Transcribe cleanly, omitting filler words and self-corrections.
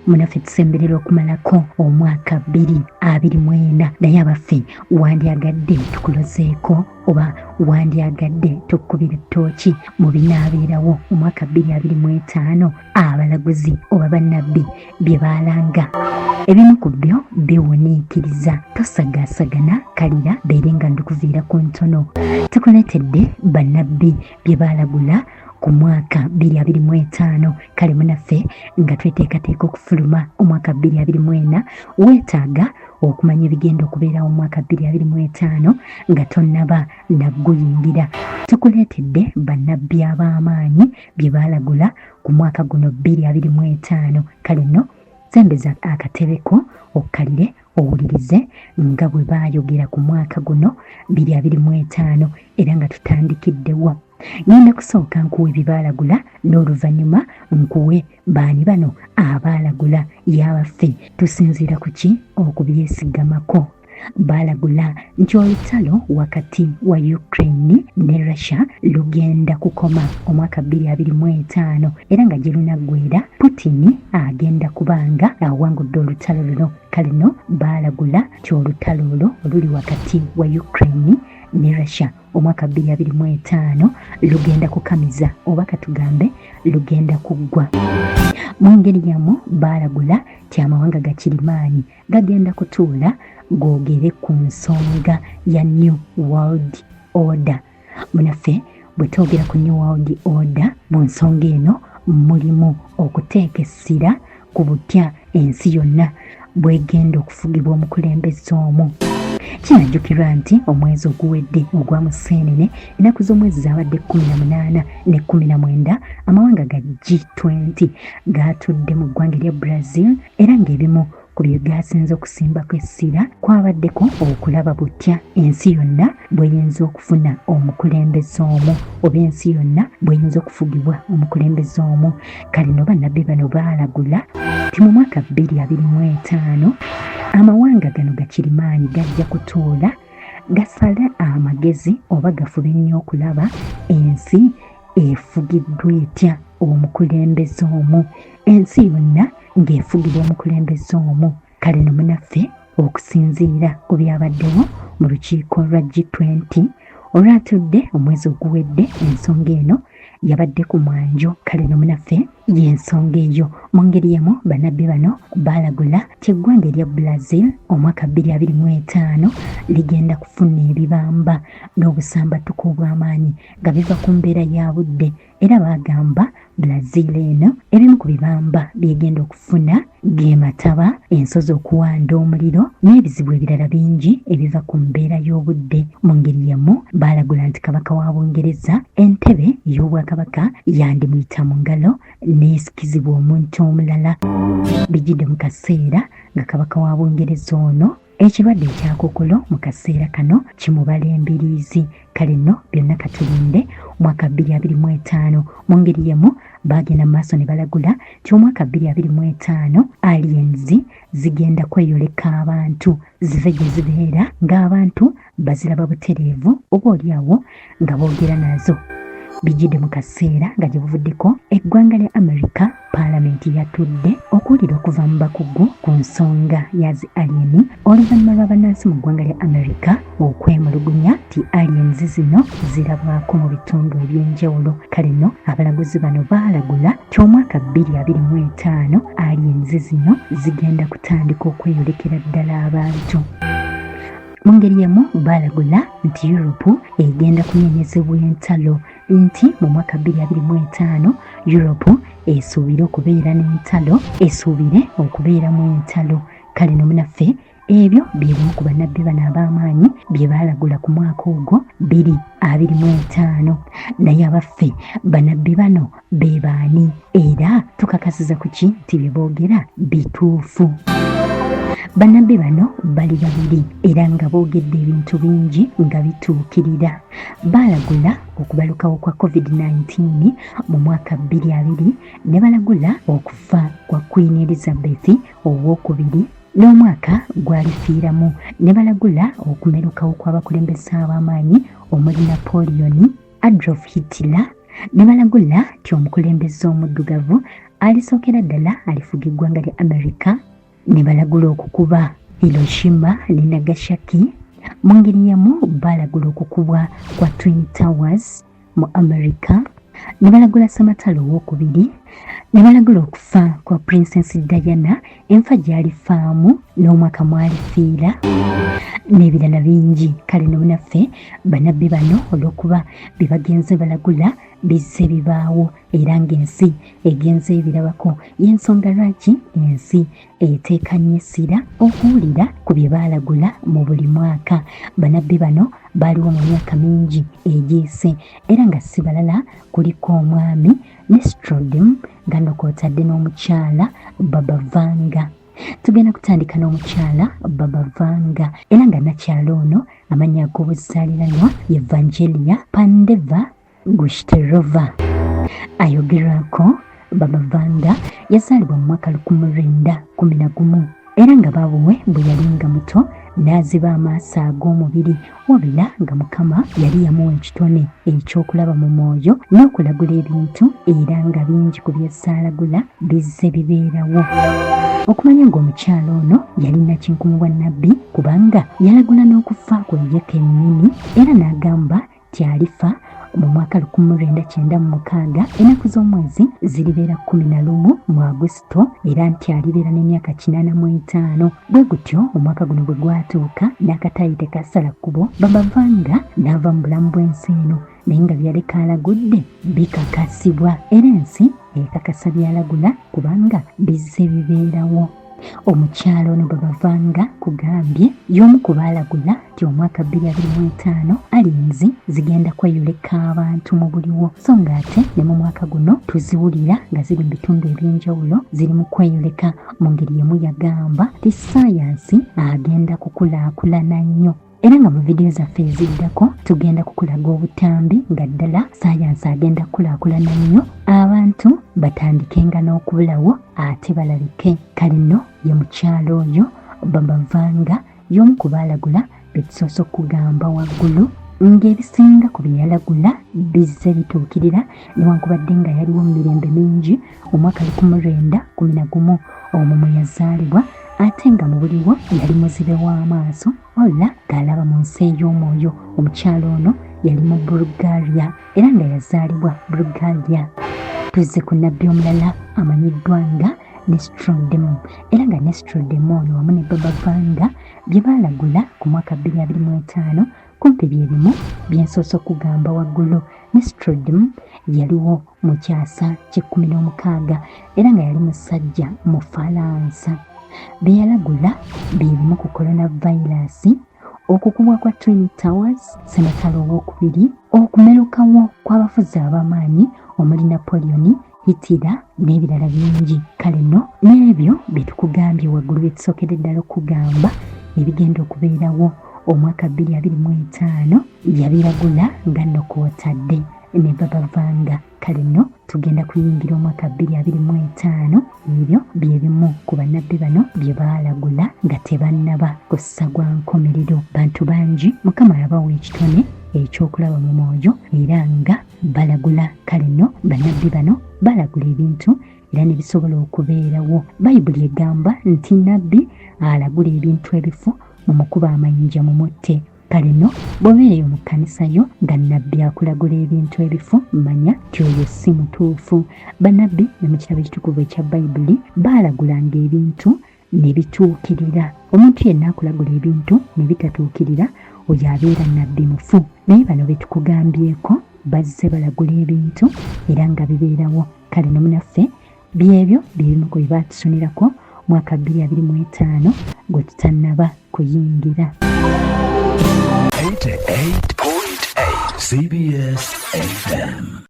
munaffe tusemberera okumalako omwaka 2024 naye abaffe wandyagadde tukulozeeko oba wandyagadde tukubira ettooki mu binaabeerawo omwaka 2025 abalaguzi oba bannabbi bye baalanga. Ebimu ku byo biwuniikiriza. Tosagaasagana kalira beere nga ndukuviira ku ntono. Tukuleetedde bannabbi bye baalagula ku mwaka 2025 kale munaffe nga tweteekateeka okufuluma omwaka 2024 weetaaga okumanya ebigenda okubeerawo omwaka 2025 nga tonnaba nagguyingira. Tukuleetedde bannabbi ab'amaanyi bye baalagula ku mwaka guno 2025 kale nno sembeza akatebeko okkalire owulirize nga bwe baayogera ku mwaka guno 2025 era nga tutandikiddewo. Ngenda kusooka nkuwe bibaalagula n'oluvannyuma nkuwe baani bano abaalagula y'abaffe tusinziira ku ki okubyesigamako. Baalagula nti olutalo wakati wa Ukraine ne Russia lugenda kukoma omwaka 2025 era nga gye lunaggweera Putin agenda kubanga awangudde olutalo luno. Kale no baalagula nti olutalo olwo oluli wakati wa Ukraine ne Russia omwaka 2025 lugenda kukamiza oba katugambe lugenda kuggwa. Mu ngeri yamu baalagula nti amawanga gakirimaanyi gagenda kutuula googere ku nsonga ya New World Order. Munaffe bwe twogera ku New World Order mu nsonga eno mulimu okuteeka essira ku butya ensi yonna bwegenda okufugibwa omukulembeze omu. Kinajjukirwa nti omwezi oguwedde ogwa Museenene ennaku z'omwezi zaabadde 18 ne 19 amawanga ga G20 gaatudde mu ggwanga lya Brazil era ng'ebimu ku bye gaasinze okusimbako essira kwabaddeko okulaba butya ensi yonna bw'eyinza okufuna omukulembeze omu oba ensi yonna bw'eyinza okufugibwa omukulembeze omu. Kale no bannabbi bano baalagula nti mu mwaka 2025 amawanga gano gakirimaanyi gajja kutuula gasale amagezi oba gafube nnyo okulaba ensi efugiddwa etya omukulembeze omu, ensi yonna ng'efugibwa omukulembeze omu. Kale no munaffe okusinziira ku byabaddewo mu lukiiko lwa G20 olwatudde omwezi oguwedde ensonga eno yabadde ku mwanjo. Kale no munaffe y'ensonga eyo. Mu ngeri yemu bannabbi bano baalagula nti eggwanga erya Brazil omwaka 2025 ligenda kufuna ebibamba n'obusambatuko obw'amaanyi nga biva ku mbeera ya budde era baagamba Brazil eno ebimu ku bibamba byegenda okufuna ge mataba, ensozi okuwanda omuliro n'ebizibu ebirala bingi ebiva ku mbeera y'obudde. Mu ngeri yemu baalagula nti kabaka wa Bungereza entebe y'obwakabaka yandimuyita mu ngalo neesikizibwa omuntu omulala. Bijjidde mu kaseera nga kabaka wa Bungereza ono ekirwadde ekyakokolo mu kaseera kano kimubala embiriizi. Kale nno byonna katulinde omwaka 2025. Mu ngeri yemu baagenda mu maaso ne balagula nti omwaka 2025 aliens zigenda kweyoleka abantu zive gye zibeera ng'abantu baziraba butereevu oba oliawo nga boogera nazo. Bijjidde mu kaseera nga gye buvuddeko eggwanga lya America paalamenti yatudde okuwulira okuva mu bakugu ku nsonga ya zi alien oluvannyuma lwa bannansi mu ggwanga lya America okwemulugunya nti aliens zino zirabwako mu bitundu eby'enjawulo. Kale nno abalaguzi bano baalagula nti omwaka 2025 aliens zino zigenda kutandika okweyolekera ddala abantu. Mu ngeri yemu baalagula nti Europe egenda kunyenyezebwa entalo nti mu mwaka 2025 Europe esuubire okubeera n'entalo, esuubire okubeeramu entalo. Kale no munaffe ebyo byebimu ku bannabbi bano ab'amaanyi bye baalagula ku mwaka ogwo 2025. Naye abaffe bannabbi bano be baani era tukakasiza ku ki nti bye boogera bituufu. Bannabbi bano bali babiri era nga boogedde ebintu bingi nga bituukirira. Baalagula okubalukawo kwa COVID-19 mu mwaka 2020 ne balagula okufa kwa Queen Elizabeth owookubiri n'omwaka gwalifiiramu. Ne balagula okumerukawo kw'abakulembeze ab'amaanyi omuli Napoleon, Adolf Hitler. Ne balagula nti omukulembeze omuddugavu alisookera ddala alifuga eggwanga lya America ne balagula okukuba Hiroshima ne Nagasaki. Mu ngeri y'emu balagula okukubwa kwa Twin Towers mu America, ne balagula Samatalo owookubiri, ne balagula okufa kwa Princess Diana, enfa gy'alifaamu n'omwaka mwalifiira n'ebirala bingi. Kale no naffe bannabbi bano olw'okuba bye bagenze balagula bizze bibaawo era ng'ensi egenze ebirabako, y'ensonga lwaki ensi eteekanye essira okuwulira ku bye baalagula mu buli mwaka. Bannabbi bano baaliwo mu myaka mingi egiyise era nga si balala kuliko omwami Nostradamus nga nno kw'otadde n'omukyala Baba Vanga. Tugenda kutandika n'omukyala Baba Vanga era nga nakyala ono amannya ag'obuzaaliranwa Evangelia Pandeva Gushterova. Ayogerwako Baba Vanga yazaalibwa mu mwaka 1911 era nga baabuwe bwe yali nga muto n'aziba amaaso ag'omubiri, wabula nga Mukama yali yamuwa ekitone ekyokulaba mu mwoyo n'okulagula ebintu era nga bingi ku by'essaalagula bizze bibeerawo. Okumanya ng'omukyala ono yalina kinkumu bwa nnabbi kubanga yalagula n'okufa kwe kennyini era n'agamba tyalifa mu mwaka 1996 ennaku z'omwezi ziribeera 11 mu Augusito era nti alibeera n'emyaka 85. Bwe gutyo omwaka guno bwe gwatuuka n'akataayi tekasala kkubo, Baba Vanga n'ava mu bulamu bw'ensi eno naye nga byaleka alagudde bikakasibwa era ensi ekakasa byalagula kubanga bizze bibeerawo. Omukyala ono Baba Vanga kugambye y'omu ku baalagula nti omwaka 2025 alinzi zigenda kweyoleka abantu mu buliwo, so nga ate ne mu mwaka guno tuziwulira nga ziri mu bitundu eby'enjawulo ziri mu kweyoleka. Mu ngeri yemu yagamba ti saayansi agenda kukulaakulana nnyo era nga mu vidiyo zaffe eziddako tugenda kukulaga obutambi nga ddala saayansi agenda kukulaakulana nnyo, abantu batandikenga n'okubulawo ate balabike. Kale nno ye mukyala oyo Baba Vanga y'omu ku baalagula bye tusoose okugamba waggulu ng'ebisinga ku bye yalagula bizze bituukirira newankubadde nga yaliwo mu mirembe mingi. Omwaka 1911 omwo mwe yazaalibwa ate nga mu buliwo yali muzibe w'amaaso wabula ng'alaba mu nsi ey'omwoyo. Omukyala ono yali mu Bulgaria era nga yazaalibwa Bulgaria. Tuzze ku nnabbi omulala amanyiddwa nga Nostradamus era nga Nostradamus ono wamu ne Baba Vanga bye baalagula ku mwaka 2025 kumpi bye bimu bye nsoose okugamba waggulu. Nostradamus yaliwo mu kyasa kye-16 era nga yali musajja mu Falansa. Bye yalagula bye bimu ku coronavirus, okukubwa kwa Twin Towers, Samatalo owookubiri, okumerukawo kw'abafuzi ab'amaanyi omuli Napoleon, Hitler n'ebirala bingi. Kale nno n'ebyo bye tukugambye waggulu bye tusookera ddala okugamba ebigenda okubeerawo omwaka 2025 yabiragula nga nno kw'otadde ne Baba Vanga. Kale nno tugenda kuyingira omwaka 2025 ebyo bye bimu ku bannabbi bano bye baalagula nga tebannaba kussa gwa nkomerero. Bantu bangi Mukama yabawa ekitone ekyokulaba mu mwoyo era nga balagula. Kale nno bannabbi bano balagula ebintu era ne bisobola okubeerawo. Bayibuli egamba nti nnabbi alagula ebintu ebifu mu mukuba amayinja mu mutte. Kale nno bw'obeereyo mu kkanisa yo nga nnabbi akulagula ebintu ebifu, manya nti oyo si mutuufu. Bannabbi ne mu kitabo ekitukuvu ekya Bayibuli baalagulanga ebintu ne bituukirira. Omuntu yenna akulagula ebintu ne bitatuukirira oyo abeera nnabbi mufu. Naye bano be tukugambyeko bazze balagula ebintu era nga bibeerawo. Kale no munaffe byebyo byebimu ku bye baatusunirako mwaka 2025 gwe tutannaba kuyingira. 88.8 CBS FM.